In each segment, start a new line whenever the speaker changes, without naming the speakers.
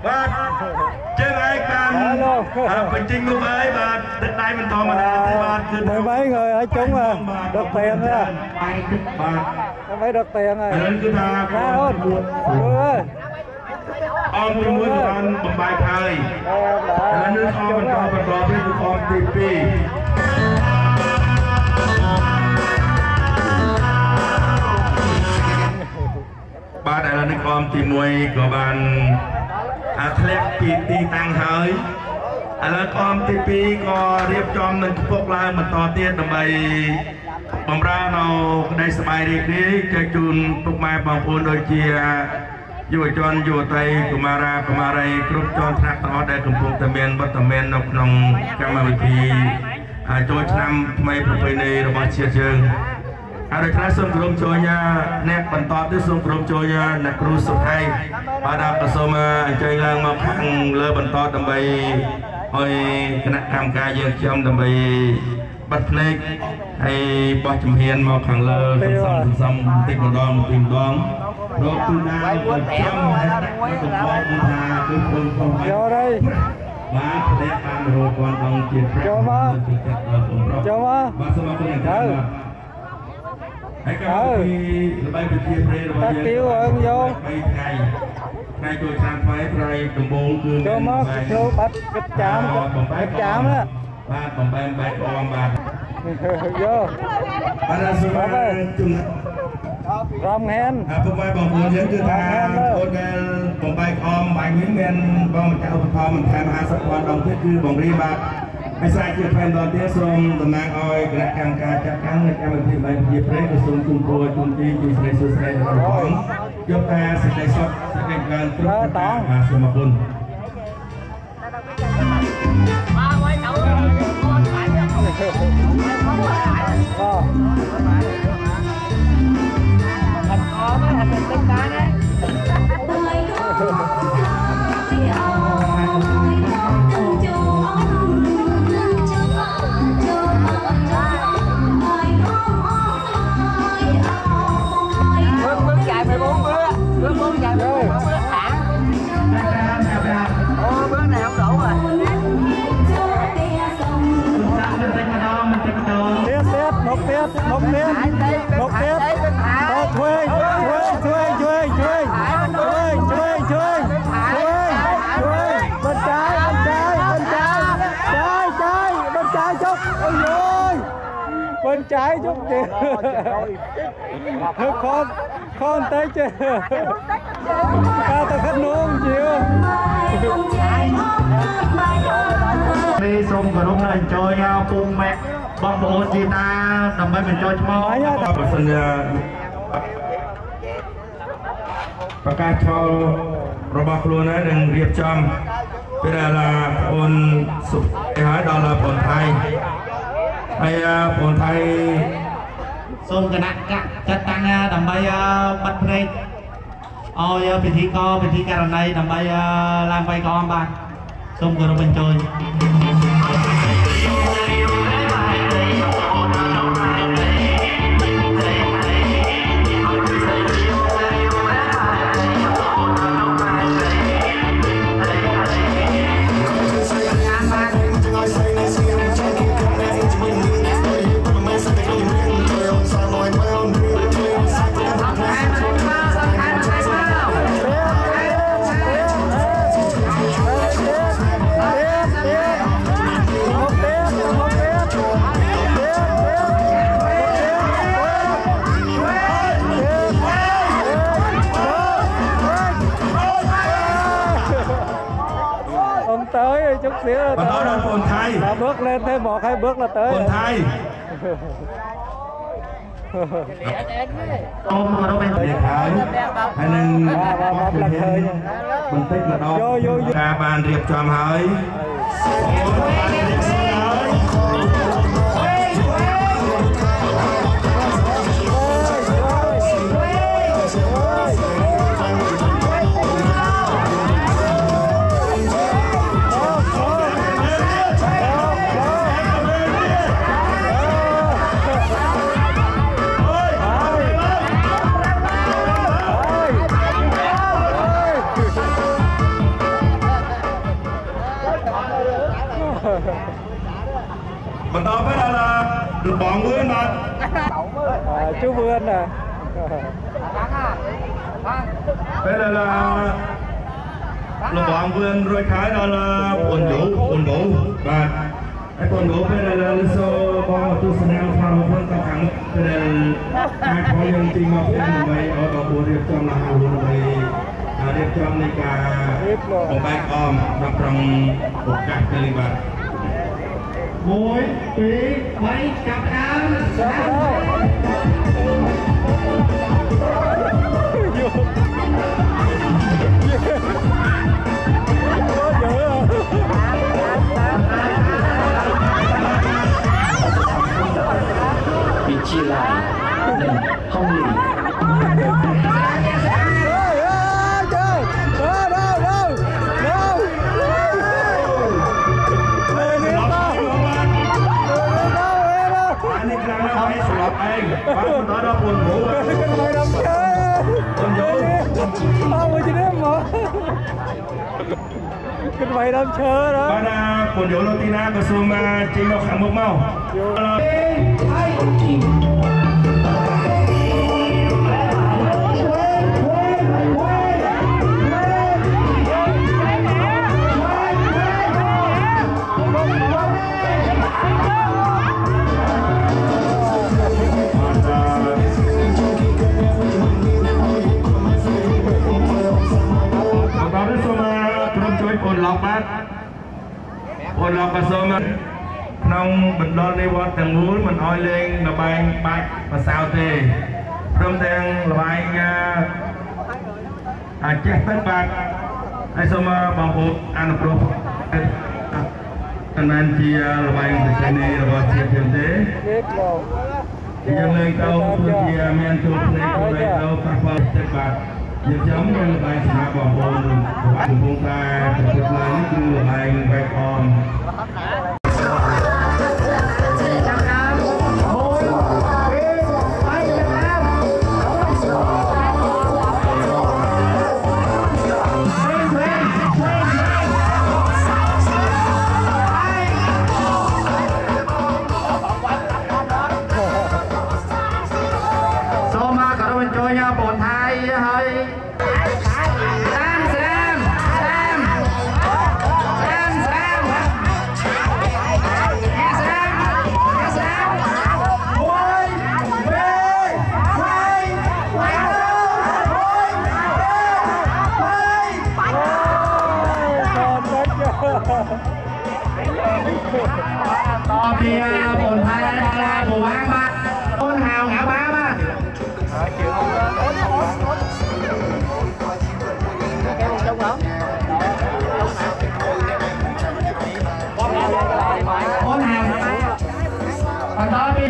បាទជើងឯកបានបញ្ចេញមុខអើយបាទទឹកដៃមិនធម្មតាទេបាទគឺ
mấy người ở chúng được tiền á
បាទ
mấy được tiền rồi
ឥឡូវគឺថា
ra luôn ơi
អមជាមួយបានបំបាយហើយឥឡូវនេះអមបន្តទៀតគឺអមទី2បាទឥឡូវនេះអមទី1ក៏បានធ្លាក់ពីទីតាំងហើយឥឡូវអមទី2ក៏រៀបចំនឹងកំពុកឡើងបន្តទៀតដើម្បីបំរើនៅក្តីសប្បាយរីករាយចែកជូនពុកម៉ែបងប្អូនដូចជាយុវជនយុវតីកុមារាកុមារីគ្រប់ជាន់ថ្នាក់ទាំងអស់ដែលកំពុងតែមានវត្តមាននៅក្នុងកម្មវិធីចូលឆ្នាំថ្មីប្រពៃណីរបស់ជាតិយើងហើយដូចនេះសូមគោរពចូលញ៉ាអ្នកបន្តទៀតសូមគោរពចូលញ៉ាអ្នកគ្រូសុខៃបាទក៏សូមអញ្ជើញឡើងមកខាងលើបន្តដើម្បីឲ្យគណៈកម្មការយើងខ្ញុំដើម្បីបាត់ភ្នែកហើយបោះជំហានមកខាងលើសន្សំបន្តិចម្ដងពីម្ដងរកទូណាគាត់ចាំហើយគាត់บอกថាគឺខ្លួនផង
ចូលđây
បាទផ្លែបានរកគាត់ដល់ជាចូលមកចូលមកបាទសូមអរគុណយ៉ាងច្រើនហើយក៏ពីល្បីប្រជាប្រិយរបស់យើង
tiêu ơn vô
3ថ្ងៃចូលឆ្នាំថ្មីថ្ងៃដំបូងគឺ
ចូលមកចូលបាត់គិតចាមគិតចាមណា
បាទបំបែមបែកអមបាទ
vô
បាទសូមជំនុំ
រំហែន
ពុកម៉ែបងប្អូនយើងគឺថាអូនដែលបំបែកអមបាញ់នេះមានបងម្ចាស់ឧបត្ថម្ភបន្ថែម50,000ដងទៀតគឺបងរីបាទហើយស្អាតជាផែនដល់ទៀតសូមតំណាងឲ្យគណៈកម្មការចាត់តាំងនៃកម្មវិធីបែបជាព្រៃក៏សូមជូនពរជូនទីជួយស្រីសួស្តីដល់បងយកតែសេចក្តីសុខសេចក្តីកើនគ្រប់ប្រការបាទសូមអរគុណ
bên trái chút kìa con tới chưa cao ta khách luôn chịu
đi xong rồi lúc này chơi cùng mẹ bóng bộ gì ta tầm mấy mình chơi mò phần và ca cho robot luôn đấy đừng riệp châm bây giờ là ôn sụp cái hỏi đó là ôn thay hay ôn thay
xong cái nặng chắc tăng đầm bay bắt đây ôi vị trí ca lần này đầm bay làm bay con bạn xong rồi mình chơi
tới chút xíu là
tới đâu Phồn Thay
bước lên thêm 1-2 bước là tới
Phồn Thay ôm vào đâu bên Việt Thái hay nên một lần hơi bình tích là đâu ra bàn riệp tròn hơi Mình to với đây là được bọn Vươn mà.
Chú Vươn nè.
Đây là bọn Vươn rồi khái đó là quần vũ và cái quần vũ bên đây là số có tu sinh em phong phân cao khẳng bên đây hai khó nhân trình mọc em vậy ở đầu buổi điệp trong là hàng luôn vậy điệp trong này cả một bài com nằm trong một cách cái linh vật
Mũi, tí, mấy, cặp áo
bị chia lại nên không lì
nó đó quần vũ
cái mày đâm chơi đó.
Pada quần vũ Latina của Suma chỉ một hạng mục mau. Ôn lọc và xôm nông bình đo đi qua tầng núi mình oi lên là bay bạch và sao thì trong tên là bay chết tất bạc ai xôm bằng hộp ăn pro anh chị là bay từ này là vào chiếc thêm thế thì dân lên câu tôi chị men chụp này câu đây câu các bao tất bạc giờ chấm là bay sẽ bỏ hồn vùng ta thực lại như là bay con
thì bồn thay là bồn ăn ba bồn hào ngã ba ba bồn hào còn đó đi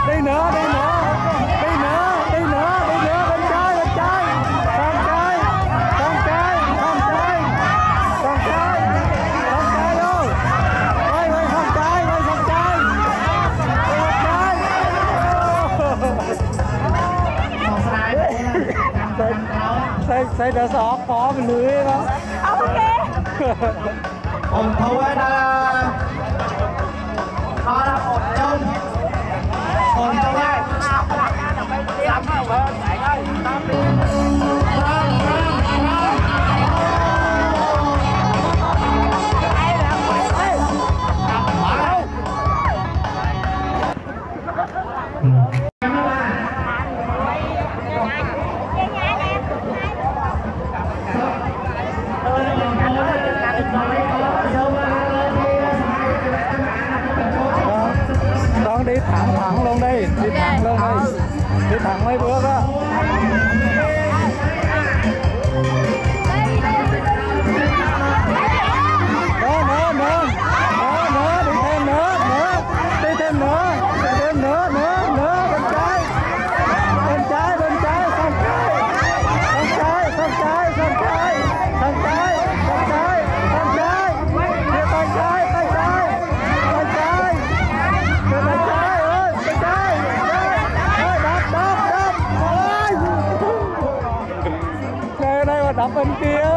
đi nữa xây đã sọt phó mình lưới đó.
Ok.
Ổn thôi là ổn trong ai.
Con đi thẳng luôn đi, đi thẳng luôn đi, đi thẳng mấy bước đó. Nữa, đi thêm nữa, bên trái, sang trái, đập bên kia.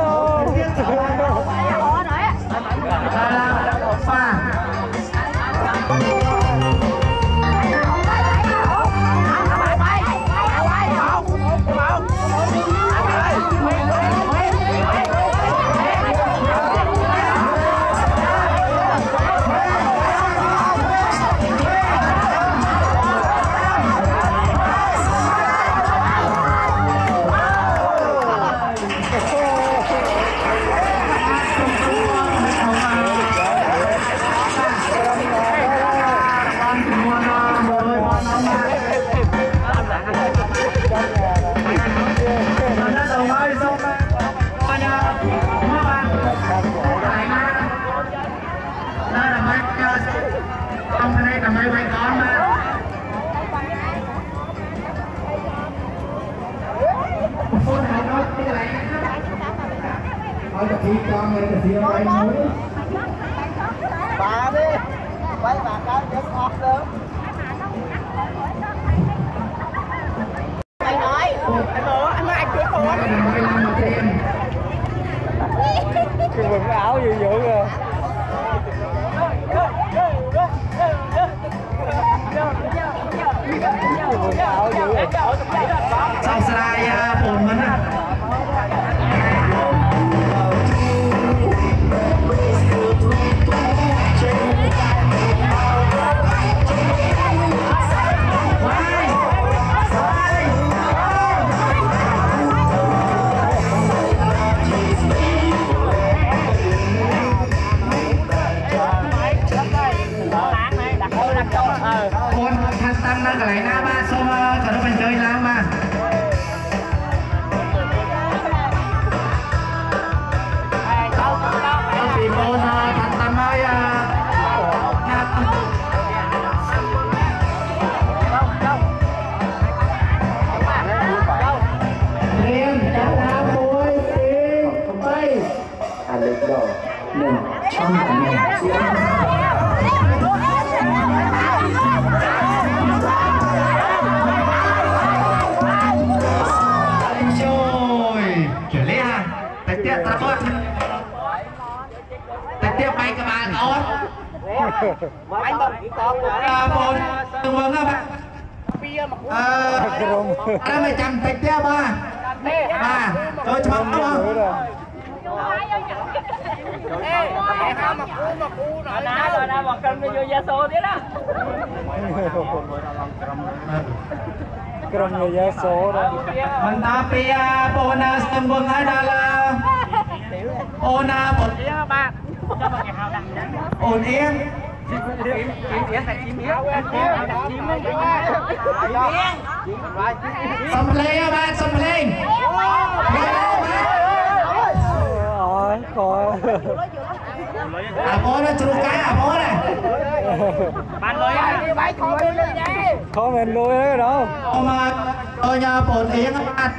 Bà đi, quay bà cao chân ngọt được. Mày nói, anh nói anh chưa có.
Cái quần áo dữ dữ rồi. Cái quần áo dữ rồi.
Sao sai buồn mình à. Cái này na ba số cả nó mình chơi làm mà thì con thành tâm ơi riêng cháu thao vui tiền bay
à lực đỏ nền trong cả nền
tiếp bay các bạn ổn
Anh bật con
bồn từng vâng các bạn anh mày chăm tịch tiếp ba tôi cho bóng không
mà một cần vô gia số thế đó.
Cầm người gia số đó.
Mình ta pia bonus từng vâng hai đà là ôn một ôn yên xong lên bạn xong lên
Có
bố nó chụp cái bố này
bạn lôi đi bái con đi đây
có mình nuôi đó đâu
mà tôi nhà bổn yên các bạn